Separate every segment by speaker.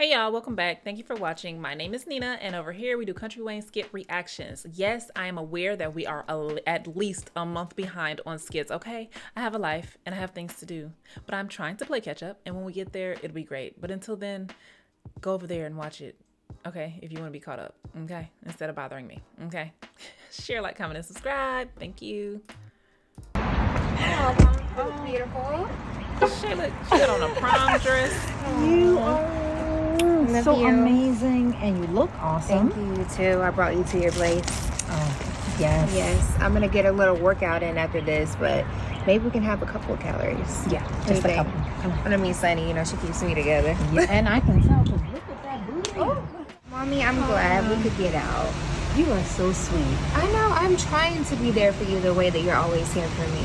Speaker 1: Hey y'all, welcome back. Thank you for watching. My name is Nina, and over here we do Country Wayne skit reactions. Yes, I am aware that we are at least a month behind on skits, okay? I have a life and I have things to do, but I'm trying to play catch up, and when we get there, it'll be great. But until then, go over there and watch it, okay? If you want to be caught up, okay? Instead of bothering me, okay? Share, like, comment, and subscribe. Thank you.
Speaker 2: Oh, Mom, you look beautiful.
Speaker 1: Shayla, she got on a prom dress.
Speaker 3: You are
Speaker 2: Love
Speaker 3: so
Speaker 2: you.
Speaker 3: amazing, and you look awesome.
Speaker 2: Thank you too. I brought you to your place.
Speaker 3: Oh, yes.
Speaker 2: Yes, I'm gonna get a little workout in after this, but maybe we can have a couple of calories.
Speaker 3: Yeah,
Speaker 2: What do
Speaker 3: just
Speaker 2: you
Speaker 3: a
Speaker 2: think?
Speaker 3: couple. Come on.
Speaker 2: I mean, Sunny, she keeps me together.
Speaker 3: Yeah, and I can tell, because look at that booty.
Speaker 2: Oh, Mommy, I'm glad we could get out.
Speaker 3: You are so sweet.
Speaker 2: I know. I'm trying to be there for you the way that you're always here for me.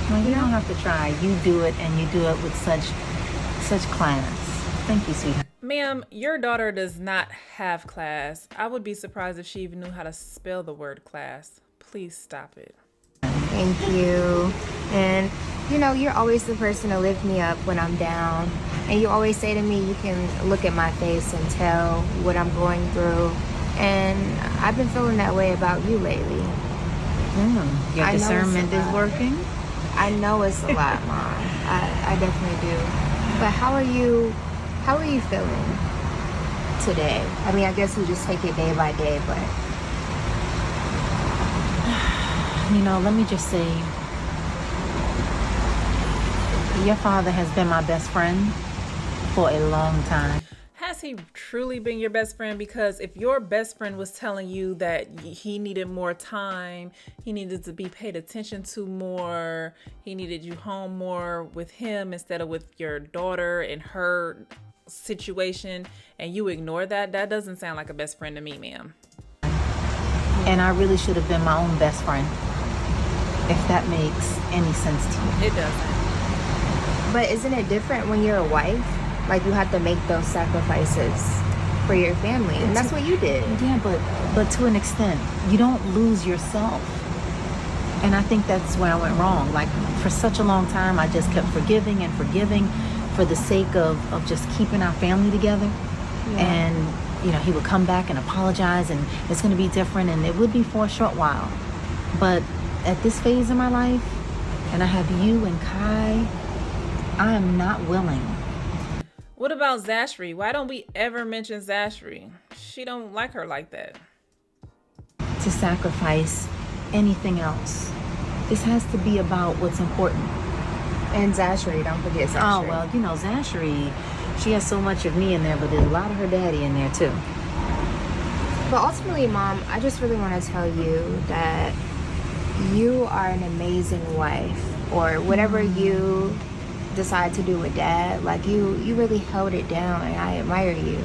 Speaker 3: Well, you don't have to try. You do it, and you do it with such class. Thank you, sweetheart.
Speaker 1: Ma'am, your daughter does not have class. I would be surprised if she even knew how to spell the word class. Please stop it.
Speaker 2: Thank you. And you're always the person to lift me up when I'm down. And you always say to me, you can look at my face and tell what I'm going through. And I've been feeling that way about you lately.
Speaker 3: Your
Speaker 2: I know it's a
Speaker 3: discernment is
Speaker 2: lot.
Speaker 3: working.
Speaker 2: I know it's a lot, Mom. I definitely do. But how are you feeling today? I mean, I guess we just take it day by day, but
Speaker 3: Let me just say, your father has been my best friend for a long time.
Speaker 1: Has he truly been your best friend? Because if your best friend was telling you that he needed more time, he needed to be paid attention to more, he needed you home more with him instead of with your daughter and her situation, and you ignore that, that doesn't sound like a best friend to me, ma'am.
Speaker 3: And I really should have been my own best friend, if that makes any sense to you.
Speaker 1: It doesn't.
Speaker 2: But isn't it different when you're a wife? Like, you have to make those sacrifices for your family, and that's what you did.
Speaker 3: Yeah, but to an extent, you don't lose yourself. And I think that's where I went wrong. Like, for such a long time, I just kept forgiving and forgiving for the sake of just keeping our family together.
Speaker 2: Yeah.
Speaker 3: And, he would come back and apologize, and it's going to be different, and it would be for a short while. But at this phase of my life, and I have you and Kai, I am not willing.
Speaker 1: What about Zashri? Why don't we ever mention Zashri? She don't like her like that.
Speaker 3: To sacrifice anything else. This has to be about what's important.
Speaker 2: And Zashri, don't forget Zashri.
Speaker 3: Oh, well, Zashri, she has so much of me in there, but there's a lot of her daddy in there, too.
Speaker 2: But ultimately, Mom, I just really want to tell you that you are an amazing wife, or whatever you decide to do with Dad. Like, you really held it down, and I admire you.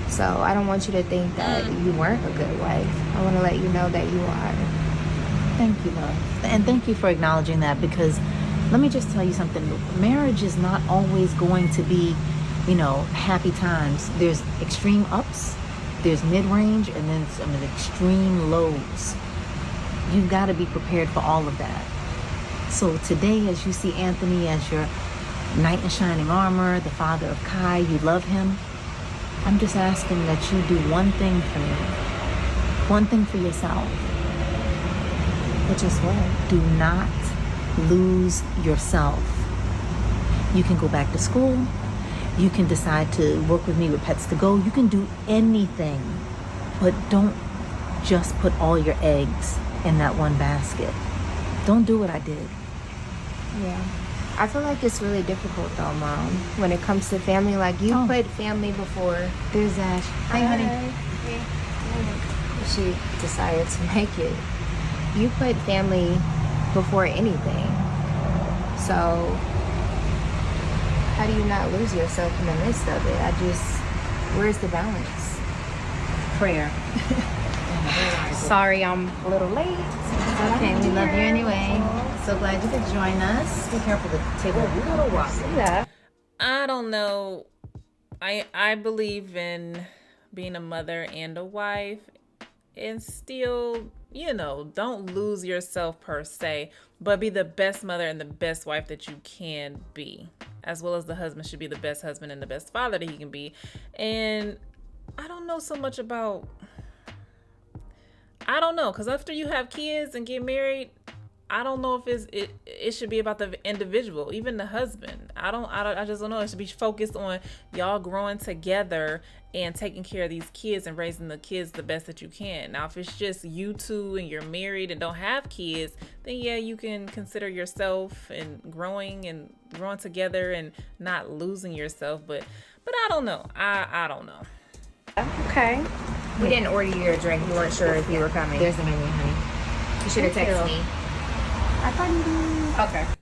Speaker 2: So I don't want you to think that you weren't a good wife. I want to let you know that you are.
Speaker 3: Thank you, love. And thank you for acknowledging that, because let me just tell you something. Marriage is not always going to be, happy times. There's extreme ups, there's mid-range, and then some extreme lows. You've got to be prepared for all of that. So today, as you see Anthony as your knight in shining armor, the father of Kai, you love him. I'm just asking that you do one thing for me. One thing for yourself.
Speaker 2: Which is what?
Speaker 3: Do not lose yourself. You can go back to school. You can decide to work with me with Pets to Go. You can do anything. But don't just put all your eggs in that one basket. Don't do what I did.
Speaker 2: Yeah. I feel like it's really difficult, though, Mom, when it comes to family. Like, you put family before.
Speaker 3: There's Ash. Hey, honey.
Speaker 2: She decided to make it. You put family before anything. So how do you not lose yourself in the midst of it? Where's the balance?
Speaker 3: Prayer.
Speaker 2: Sorry, I'm a little late.
Speaker 3: Okay, we love you anyway. So glad you could join us. Be careful to take a little walk.
Speaker 2: Yeah.
Speaker 1: I don't know. I believe in being a mother and a wife, and still, don't lose yourself per se, but be the best mother and the best wife that you can be. as well as the husband should be the best husband and the best father that he can be. And I don't know so much about, I don't know, because after you have kids and get married, I don't know if it should be about the individual, even the husband. I just don't know. It should be focused on y'all growing together and taking care of these kids and raising the kids the best that you can. Now, if it's just you two and you're married and don't have kids, then yeah, you can consider yourself and growing together and not losing yourself. But I don't know. I don't know.
Speaker 2: Okay. We didn't order you a drink. We weren't sure if you were coming.
Speaker 3: There's the menu, honey.
Speaker 2: You should have texted me.
Speaker 3: I thought you did.
Speaker 2: Okay.